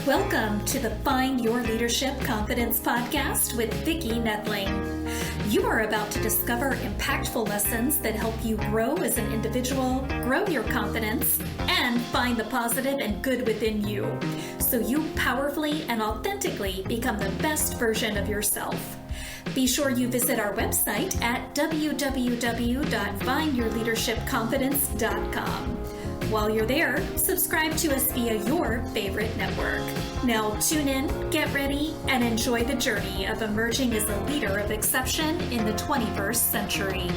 Welcome to the Find Your Leadership Confidence podcast with Vicki Noethling. You are about to discover impactful lessons that help you grow as an individual, grow your confidence, and find the positive and good within you, so you powerfully and authentically become the best version of yourself. Be sure you visit our website at www.findyourleadershipconfidence.com. While you're there, subscribe to us via your favorite network. Now tune in, get ready, and enjoy the journey of emerging as a leader of exception in the 21st century.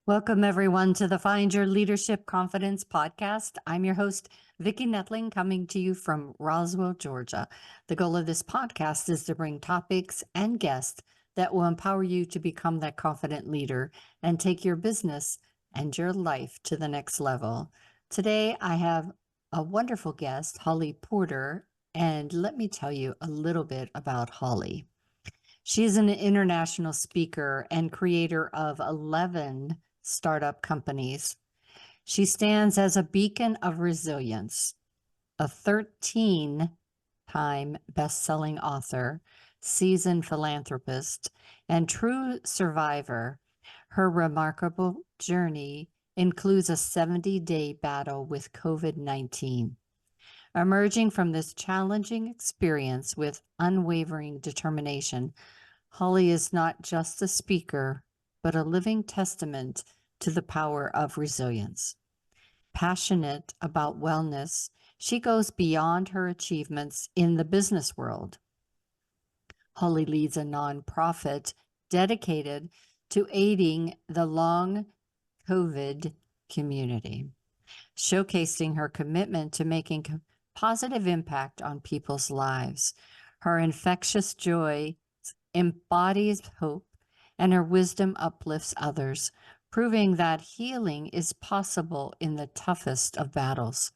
Welcome, everyone, to the Find Your Leadership Confidence podcast. I'm your host, Vicki Noethling, coming to you from Roswell, Georgia. The goal of this podcast is to bring topics and guests that will empower you to become that confident leader and take your business and your life to the next level. Today, I have a wonderful guest, Holly Porter, and let me tell you a little bit about Holly. She's an international speaker and creator of 11 startup companies. She stands as a beacon of resilience, a 13-time best-selling author, seasoned philanthropist, and true survivor. Her remarkable journey includes a 70-day battle with COVID-19. Emerging from this challenging experience with unwavering determination, Holly is not just a speaker, but a living testament to the power of resilience. Passionate about wellness, she goes beyond her achievements in the business world. Holly leads a nonprofit dedicated to aiding the long COVID community, showcasing her commitment to making a positive impact on people's lives. Her infectious joy embodies hope, and her wisdom uplifts others, proving that healing is possible in the toughest of battles.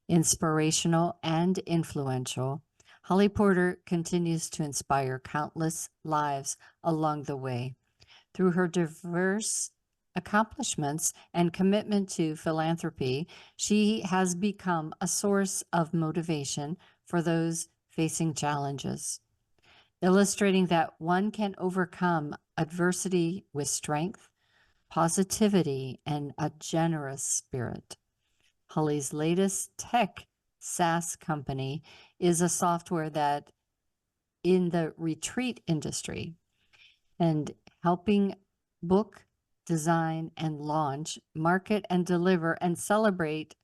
Inspirational and influential, Holly Porter continues to inspire countless lives along the way. Through her diverse accomplishments and commitment to philanthropy, she has become a source of motivation for those facing challenges, illustrating that one can overcome adversity with strength, positivity, and a generous spirit. Holly's latest tech SaaS company is a software that in the retreat industry and helping book, design, and launch, market, and deliver, and celebrate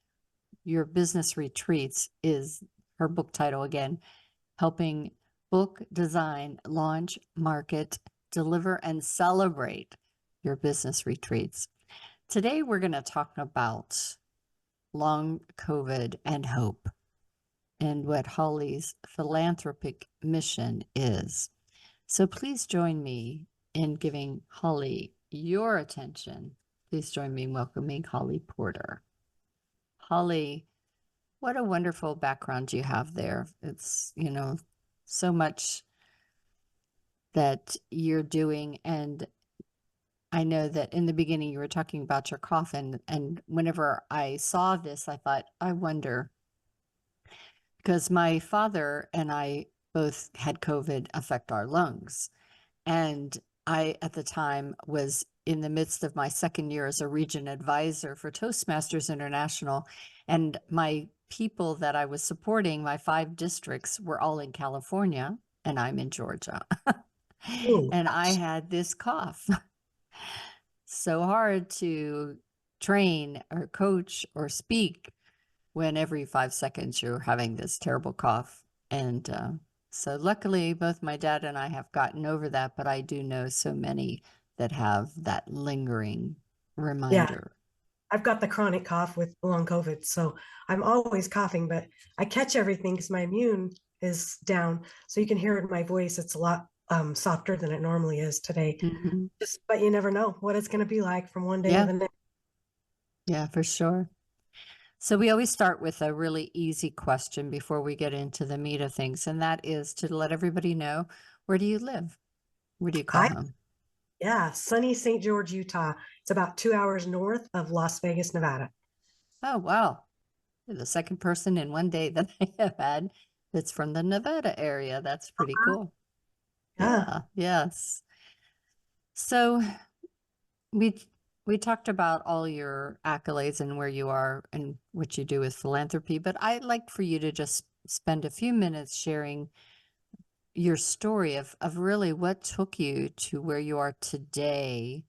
your business retreats is her book title again, helping book, design, launch, market, deliver, and celebrate your business retreats. Today, we're going to talk about long COVID and hope and what Holly's philanthropic mission is. So please join me in giving Holly your attention. Please join me in welcoming Holly Porter. Holly, what a wonderful background you have there. It's, so much that you're doing. And I know that in the beginning you were talking about your cough. And whenever I saw this, I thought, I wonder, because my father and I both had COVID affect our lungs. And I, at the time, was in the midst of my second year as a region advisor for Toastmasters International. And my people that I was supporting, my 5 districts, were all in California, and I'm in Georgia. And I had this cough. So hard to train or coach or speak when every 5 seconds you're having this terrible cough. And so luckily, both my dad and I have gotten over that, but I do know so many that have that lingering reminder. Yeah, I've got the chronic cough with long COVID, so I'm always coughing, but I catch everything because my immune is down. So you can hear it in my voice. It's a lot softer than it normally is today. Mm-hmm. But you never know what it's going to be like from one day to the next. Yeah, for sure. So we always start with a really easy question before we get into the meat of things, and that is to let everybody know, where do you live? Where do you call home? Yeah, sunny St. George, Utah. It's about 2 hours north of Las Vegas, Nevada. Oh, wow. the second person in one day that I have had that's from the Nevada area. That's pretty cool. Yeah. Yeah, yes. So we we talked about all your accolades and where you are and what you do with philanthropy, but I'd like for you to just spend a few minutes sharing your story of really what took you to where you are today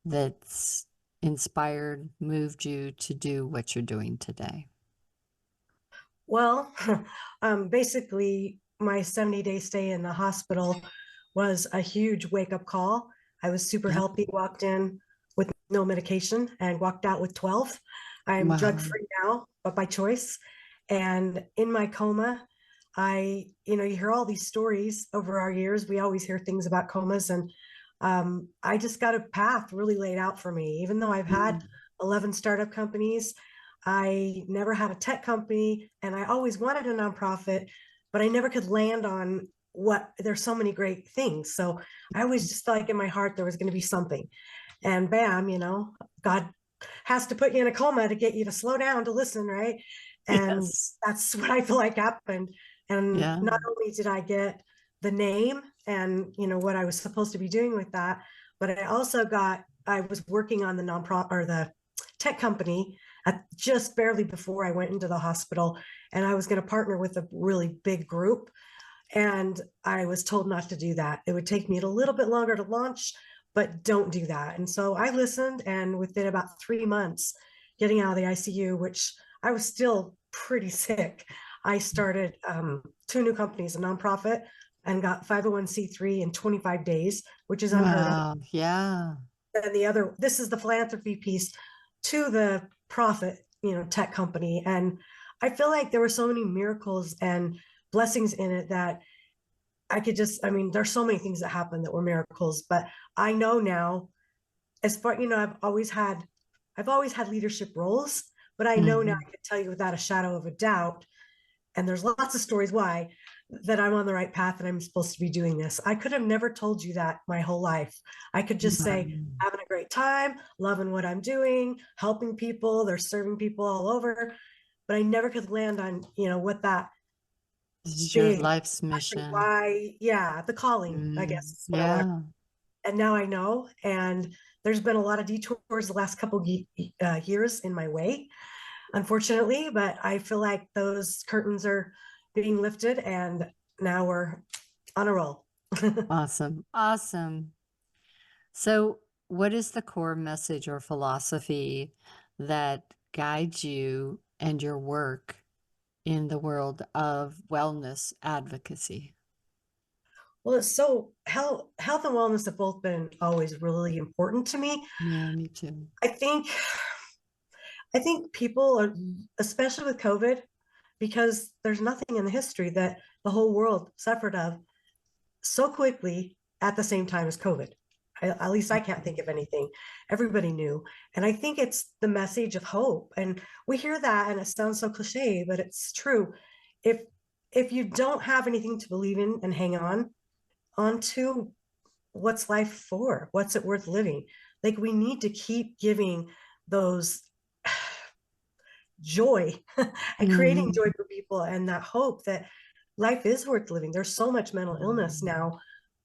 that's inspired, moved you to do what you're doing today. Well, basically, my 70-day stay in the hospital was a huge wake up call. I was super Yeah. healthy, walked in with no medication and walked out with 12. I'm drug Wow. free now, but by choice. And in my coma, you hear all these stories over our years. We always hear things about comas, and I just got a path really laid out for me. Even though I've had Mm. 11 startup companies, I never had a tech company, and I always wanted a nonprofit, but I never could land on there's so many great things. So I always just felt like in my heart there was going to be something. And bam, God has to put you in a coma to get you to slow down to listen, right? And Yes. that's what I feel like happened. And Yeah. not only did I get the name and what I was supposed to be doing with that, but I was working on the nonprofit or the tech company just barely before I went into the hospital, and I was going to partner with a really big group, and I was told not to do that. It would take me a little bit longer to launch, but don't do that. And so I listened, and within about 3 months getting out of the ICU, which I was still pretty sick, I started two new companies, a nonprofit, and got 501(c)(3) in 25 days, which is unheard of. Wow. Yeah. And this is the philanthropy piece to the profit, tech company. And I feel like there were so many miracles and blessings in it that there's so many things that happened that were miracles, but I know now, as far, I've always had leadership roles, but I know now, Mhm. I can tell you without a shadow of a doubt, and there's lots of stories why, that I'm on the right path and I'm supposed to be doing this. I could have never told you that my whole life. I could just Wow. say, having a great time, loving what I'm doing, helping people, they're serving people all over. But I never could land on, what that This is your big, life's mission. why, yeah, the calling, I guess is what I want to. Yeah. And now I know. And there's been a lot of detours the last couple years in my way, unfortunately, but I feel like those curtains are being lifted, and now we're on a roll. Awesome. Awesome. So, what is the core message or philosophy that guides you and your work in the world of wellness advocacy? Well, it's so health and wellness have both been always really important to me. Yeah, me too. I think I think people are, especially with COVID, because there's nothing in the history that the whole world suffered of so quickly at the same time as COVID. At least I can't think of anything. Everybody knew. And I think it's the message of hope. And we hear that and it sounds so cliche, but it's true. If if you don't have anything to believe in and hang on to, what's life for? What's it worth living? Like, we need to keep giving those joy and creating Mhm. joy for people, and that hope that life is worth living. There's so much mental illness now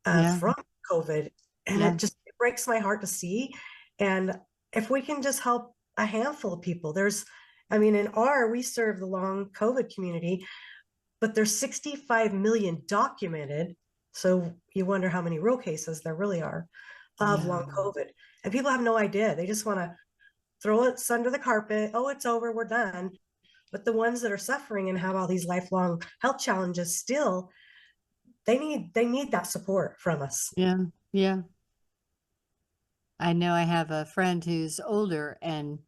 Yeah, from COVID, and yeah, it breaks my heart to see. And if we can just help a handful of people, we serve the long COVID community, but there's 65 million documented. So you wonder how many real cases there really are of yeah, long COVID. And people have no idea. They just want to throw it under the carpet. Oh, it's over, we're done. But the ones that are suffering and have all these lifelong health challenges still, they need that support from us. yeah, yeah. I know I have a friend who's older, and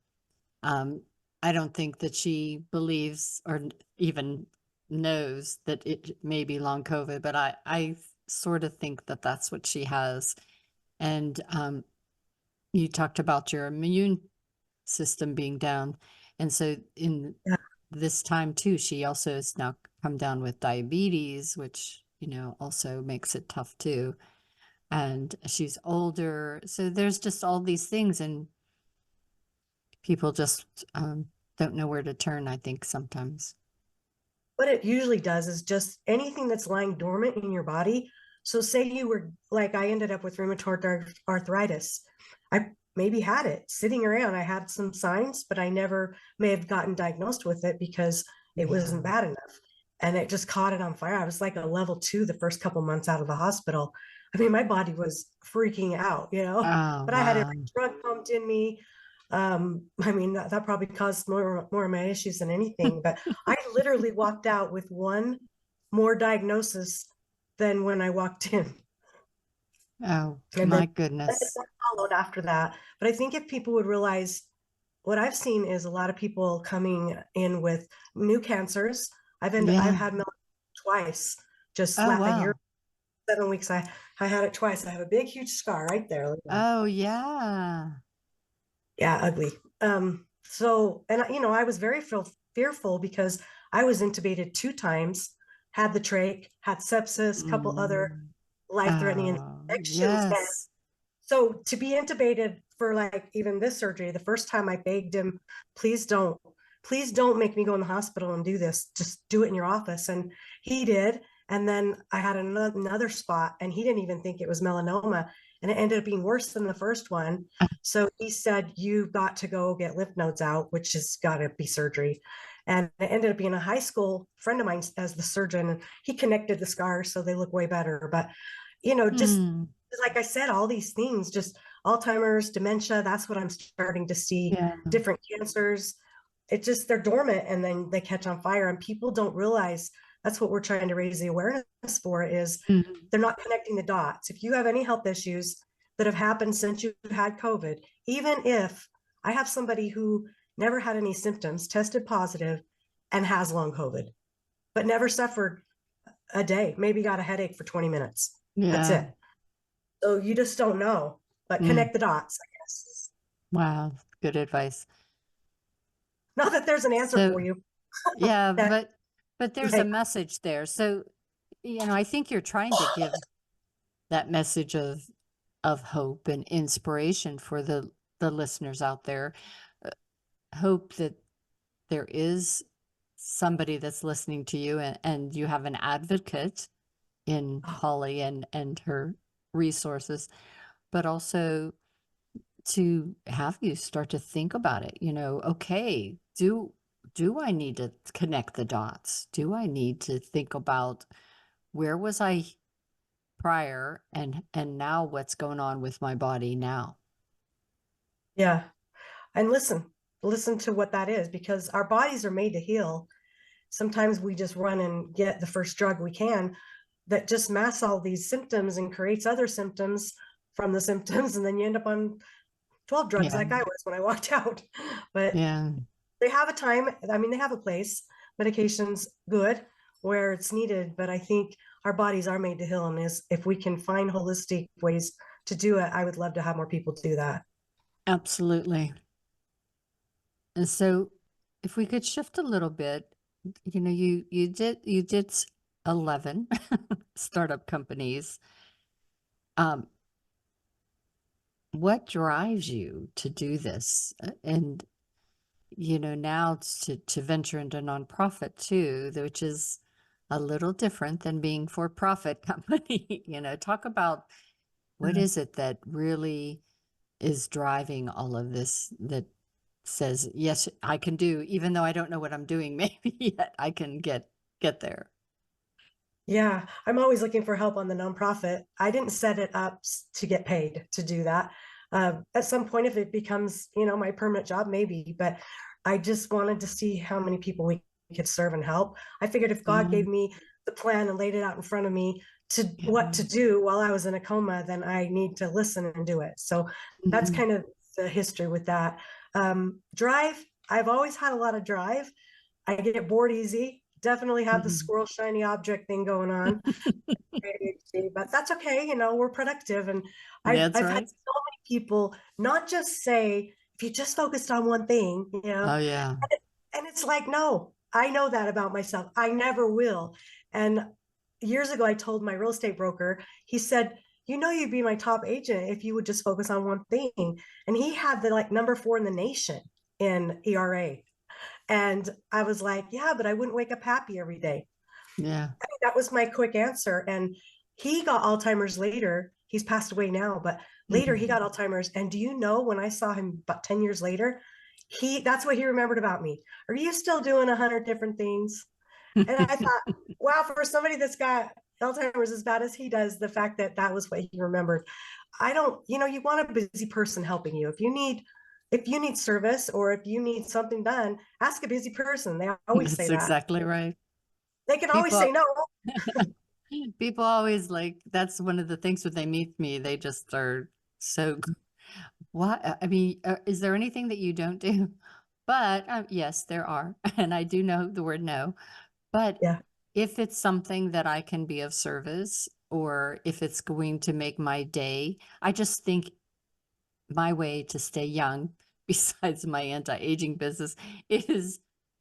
um, I don't think that she believes or even knows that it may be long COVID, but I sort of think that that's what she has. And you talked about your immune system being down. And so in Yeah. this time too, she also has now come down with diabetes, which, also makes it tough too. And she's older. So there's just all these things, and people just don't know where to turn, I think, sometimes. What it usually does is just anything that's lying dormant in your body. So say you were like, I ended up with rheumatoid arthritis. I maybe had it sitting around. I had some signs, but I never may have gotten diagnosed with it because it Yeah. wasn't bad enough. And it just caught it on fire. I was like a level 2 the first couple months out of the hospital. I mean, my body was freaking out, Oh, but I had wow. every drug pumped in me. I mean, that probably caused more of my issues than anything, but I literally walked out with one more diagnosis than when I walked in. Oh, And then my goodness. that followed after that. But I think if people would realize what I've seen is a lot of people coming in with new cancers. I've Yeah. had melanoma twice, just Oh, a year, wow. 7 weeks. I had it twice. I have a big, huge scar right there. Look at that. Oh, yeah. Yeah, ugly. So, and I was very fearful because I was intubated 2 times, had the trach, had sepsis, couple other Mm. life-threatening Oh, infections. And yes. so to be intubated for like even this surgery, the first time I begged him, please don't make me go in the hospital and do this. Just do it in your office. And he did. And then I had another spot and he didn't even think it was melanoma. And it ended up being worse than the first one. So he said, you got to go get lymph nodes out, which has got to be surgery. And it ended up being a high school friend of mine as the surgeon. And he connected the scars so they look way better. But, just Hmm. like I said, all these things, just Alzheimer's, dementia, that's what I'm starting to see, Yeah. different cancers. It just, they're dormant and then they catch on fire. And people don't realize that's what we're trying to raise the awareness for is Mhm. they're not connecting the dots. If you have any health issues that have happened since you had COVID, even if I have somebody who never had any symptoms, tested positive, and has long COVID, but never suffered a day, maybe got a headache for 20 minutes. That's Yeah. it. So you just don't know, but Mm. connect the dots, I guess. Wow. Good advice. Not that there's an answer So, for you. yeah, That, but there's a like, message there. So, I think you're trying to give that message of hope and inspiration for the listeners out there. Uh, Hope that there is somebody that's listening to you, and you have an advocate in oh, Holly and her resources, but also to have you start to think about it. Okay, do I need to connect the dots? Do I need to think about where was I prior and now what's going on with my body now? yeah. And listen to what that is because our bodies are made to heal. Sometimes we just run and get the first drug we can that just masks all these symptoms and creates other symptoms from the symptoms. And then you end up on 12 drugs Yeah. like I was when I walked out. But Yeah. they have a time. I mean, they have a place. Medication's good where it's needed, but I think our bodies are made to heal. And is if we can find holistic ways to do it, I would love to have more people do that. Absolutely. And so if we could shift a little bit, you did 11 startup companies. Um, what drives you to do this? And now to venture into nonprofit too, which is a little different than being for-profit company. Talk about what is it that really is driving all of this that says, yes, I can do, even though I don't know what I'm doing, maybe yet I can get there. Yeah, I'm always looking for help on the nonprofit. I didn't set it up to get paid to do that. At some point, if it becomes, my permanent job, maybe, but I just wanted to see how many people we could serve and help. I figured if God Yeah. gave me the plan and laid it out in front of me to what Yeah. to do while I was in a coma, then I need to listen and do it. So that's Mhm. kind of the history with that. Drive, I've always had a lot of drive. I get bored easy. Definitely have the Mhm. squirrel shiny object thing going on. ADHD, but that's okay. We're productive. And That's I've had right. so many people not just say, if you just focused on one thing, Oh, yeah. and it's like, no, I know that about myself. I never will. And years ago, I told my real estate broker, he said, you'd be my top agent if you would just focus on one thing. And he had the like number 4 in the nation in ERA. And I was like, yeah, but I wouldn't wake up happy every day. Yeah. That was my quick answer. And he got Alzheimer's later. He's passed away now, but later he Mhm. got Alzheimer's. And do you know, when I saw him about 10 years later, that's what he remembered about me. Are you still doing 100 different things? And I thought, wow, for somebody that's got Alzheimer's as bad as he does, the fact that that was what he remembered. I don't, you want a busy person helping you. If you need service, or if you need something done, ask a busy person. They always say That's that. exactly right. They can always say People no. people always like, that's one of the things when they meet me, they just are so, what? I mean, is there anything that you don't do? But yes, there are. And I do know the word no. But Yeah. if it's something that I can be of service, or if it's going to make my day, I just think my way to stay young, besides my anti-aging business, is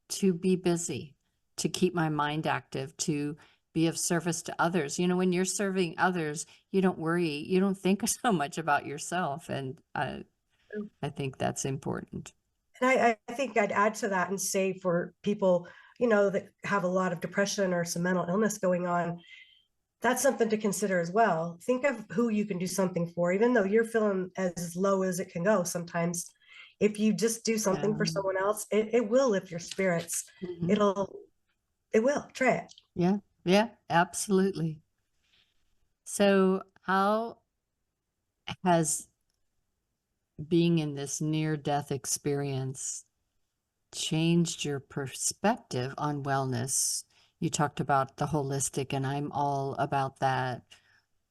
to be busy, to keep my mind active, to be of service to others. When you're serving others, you don't worry, you don't think so much about yourself. And I think that's important. And I think I'd add to that and say, for people, that have a lot of depression or some mental illness going on, that's something to consider as well. Think of who you can do something for, even though you're feeling as low as it can go sometimes. If you just do something for someone else, it will lift your spirits. Mhm. It will. Try it. Yeah, yeah, absolutely. So how has being in this near-death experience changed your perspective on wellness? You talked about the holistic, and I'm all about that.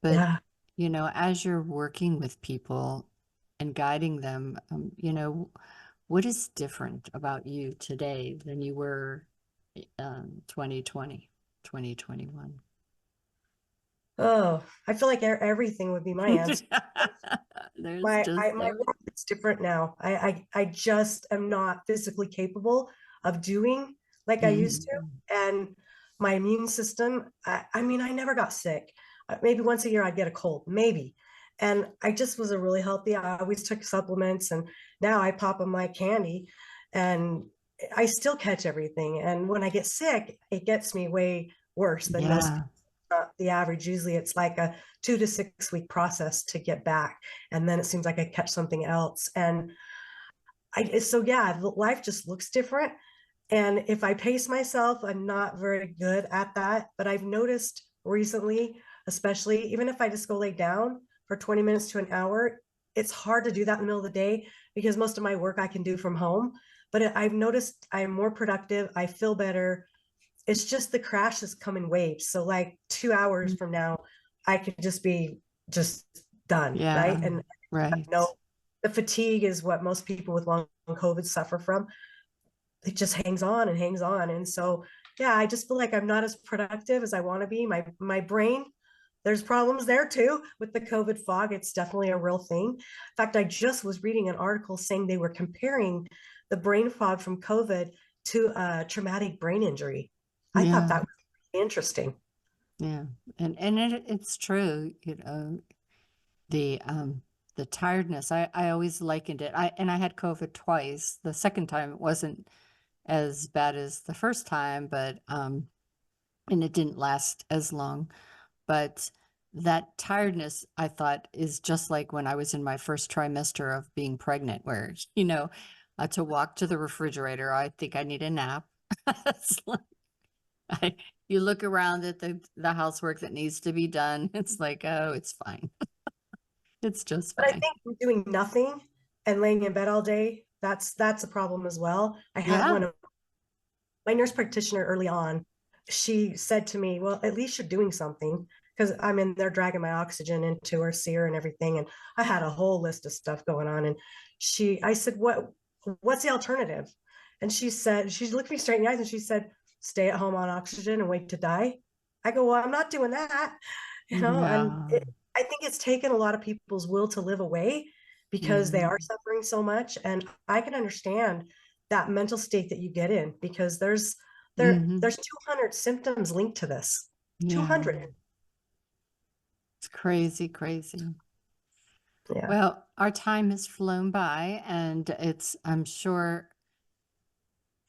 But, Yeah. as you're working with people and guiding them, what is different about you today than you were 2020, 2021? Oh, I feel like everything would be my answer. There's My work is different now. I just am not physically capable of doing like I used to. Mhm. And my immune system, I mean, I never got sick. Maybe once a year I'd get a cold, maybe. And I just was a really healthy. I always took supplements, and now I pop them like candy, and I still catch everything. And when I get sick, it gets me way worse than most Yeah. people. The average. Usually it's like a 2 to 6 week process to get back, and then it seems like I catch something else. And so yeah, life just looks different. And if I pace myself, I'm not very good at that. But I've noticed recently, especially, even if I just go lay down for 20 minutes to an hour, it's hard to do that in the middle of the day because most of my work I can do from home. But I've noticed I'm more productive. I feel better. It's just the crashes come in waves. So like 2 hours from now, I could just be just done, right? Yeah. And Right. no, the fatigue is what most people with long COVID suffer from. It just hangs on and hangs on. And so, yeah, I just feel like I'm not as productive as I want to be. My brain, there's problems there too with the COVID fog. It's definitely a real thing. In fact, I just was reading an article saying they were comparing the brain fog from COVID to a traumatic brain injury. I thought Yeah. that was interesting. Yeah. And it's true, the tiredness. I always likened it. I had COVID twice. The second time it wasn't as bad as the first time, but and it didn't last as long. But that tiredness, I thought, is just like when I was in my first trimester of being pregnant, where, to walk to the refrigerator, I think I need a nap. It's like, you look around at the housework that needs to be done. It's like, oh, it's fine. It's just But I fine. think doing nothing and laying in bed all day, that's a problem as well. I had Yeah. one of my nurse practitioner early on. She said to me, well, at least you're doing something, because I'm in there dragging my oxygen into her sear and everything. And I had a whole list of stuff going on. And I said, what's the alternative? And she looked me straight in the eyes and she said, stay at home on oxygen and wait to die. I go, well, I'm not doing that, and Yeah. I think it's taken a lot of people's will to live away because they Mhm. are suffering so much. And I can understand that mental state that you get in, because Mhm. there's 200 symptoms linked to this. Yeah. 200. It's crazy, crazy. Yeah. Well, our time has flown by, and I'm sure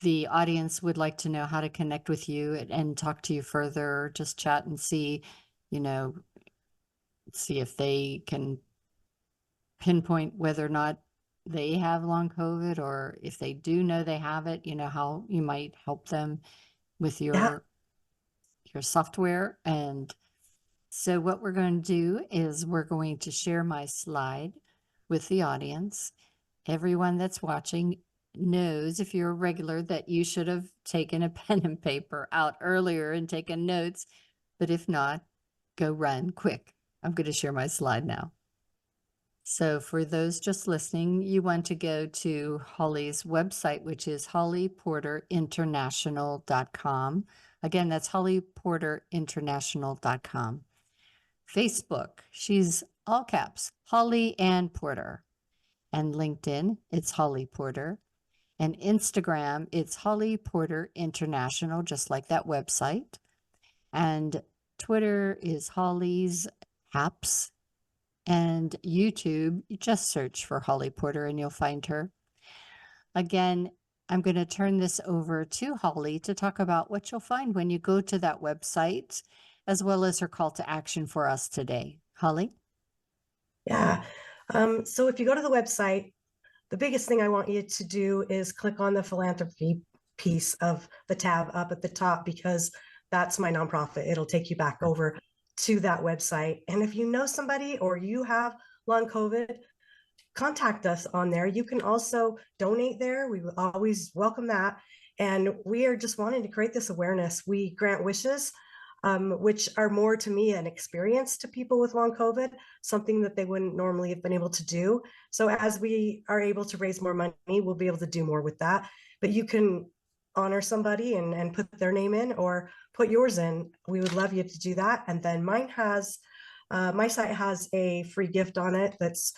the audience would like to know how to connect with you and talk to you further, just chat and see, see if they can pinpoint whether or not they have long COVID, or if they do know they have it, how you might help them with Yeah. your software. And so what we're going to do is we're going to share my slide with the audience. Everyone that's watching knows, if you're a regular, that you should have taken a pen and paper out earlier and taken notes. But if not, go run quick. I'm going to share my slide now. So for those just listening, you want to go to Holly's website, which is hollyporterinternational.com. Again, that's hollyporterinternational.com. Facebook, she's all caps, Holly Ann Porter. And LinkedIn, it's Holly Porter. And Instagram, it's Holly Porter International, just like that website. And Twitter is Holly's Haps. And YouTube, you just search for Holly Porter and you'll find her. Again, I'm going to turn this over to Holly to talk about what you'll find when you go to that website, as well as her call to action for us today. Holly? Yeah. So if you go to the website, the biggest thing I want you to do is click on the philanthropy piece of the tab up at the top, because that's my nonprofit. It'll take you back over to that website. And if you know somebody or you have long COVID, contact us on there. You can also donate there. We will always welcome that. And we are just wanting to create this awareness. We grant wishes, which are more, to me, an experience to people with long COVID, something that they wouldn't normally have been able to do. So as we are able to raise more money, we'll be able to do more with that. But you can honor somebody and put their name in, or put yours in. We would love you to do that. And then mine has, my site has a free gift on it that's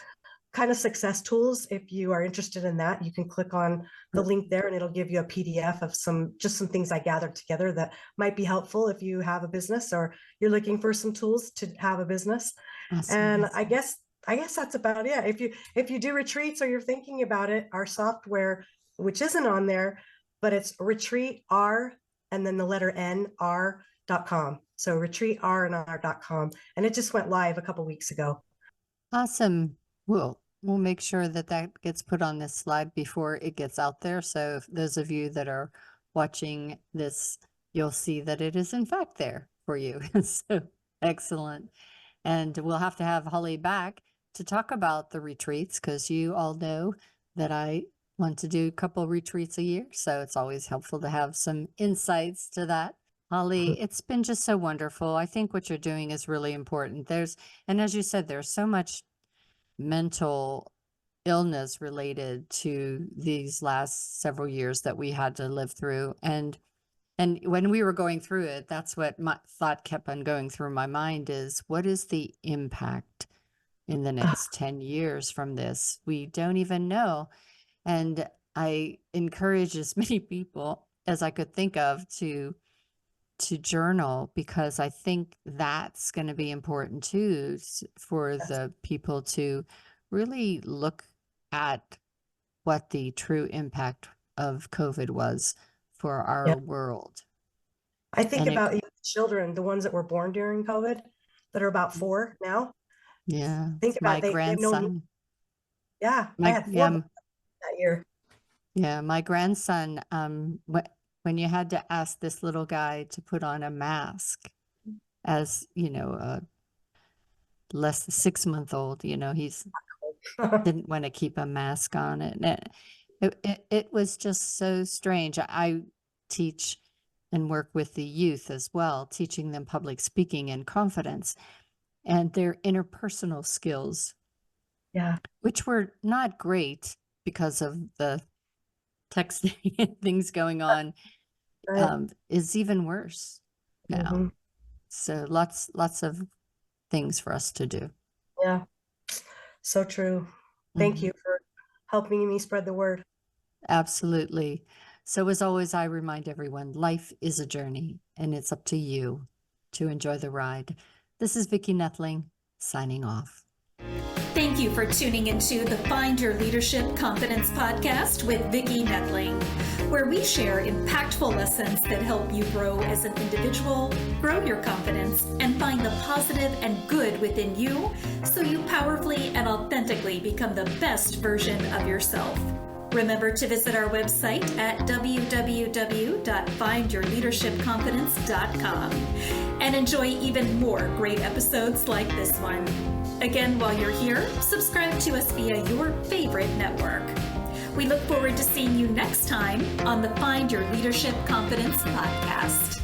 kind of success tools. If you are interested in that, you can click on the link there and it'll give you a PDF of some things I gathered together that might be helpful if you have a business or you're looking for some tools to have a business. Awesome. And I guess that's about it. If you do retreats or you're thinking about it, our software, which isn't on there, but it's retreatr and then the letter nr.com. So retreatrnr.com. And it just went live a couple weeks ago. Awesome. We'll make sure that gets put on this slide before it gets out there. So if those of you that are watching this, you'll see that it is in fact there for you. So excellent. And we'll have to have Holly back to talk about the retreats, because you all know that I want to do a couple retreats a year. So it's always helpful to have some insights to that. Holly, it's been just so wonderful. I think what you're doing is really important. And as you said, there's so much mental illness related to these last several years that we had to live through. And when we were going through it, that's what my thought kept on going through my mind is, what is the impact in the next 10 years from this? We don't even know. And I encourage as many people as I could think of to journal, because I think that's going to be important too, for the people to really look at what the true impact of COVID was for our world. I think about children, the ones that were born during COVID, that are about 4 now. Yeah. Think about my grandson. I had 4 that year. Yeah, my grandson, when you had to ask this little guy to put on a mask as, a less than 6-month-old, he's didn't want to keep a mask on it. It was just so strange. I teach and work with the youth as well, teaching them public speaking and confidence and their interpersonal skills, which were not great because of the texting and things going on, is even worse now. So lots of things for us to do. Yeah, so true. Thank you for helping me spread the word. Absolutely. So as always, I remind everyone, life is a journey, and it's up to you to enjoy the ride. This is Vicki Noethling, signing off. Thank you for tuning into the Find Your Leadership Confidence podcast with Vicki Noethling. where we share impactful lessons that help you grow as an individual, grow your confidence, and find the positive and good within you so you powerfully and authentically become the best version of yourself. Remember to visit our website at www.findyourleadershipconfidence.com and enjoy even more great episodes like this one. Again, while you're here, subscribe to us via your favorite network. We look forward to seeing you next time on the Find Your Leadership Confidence podcast.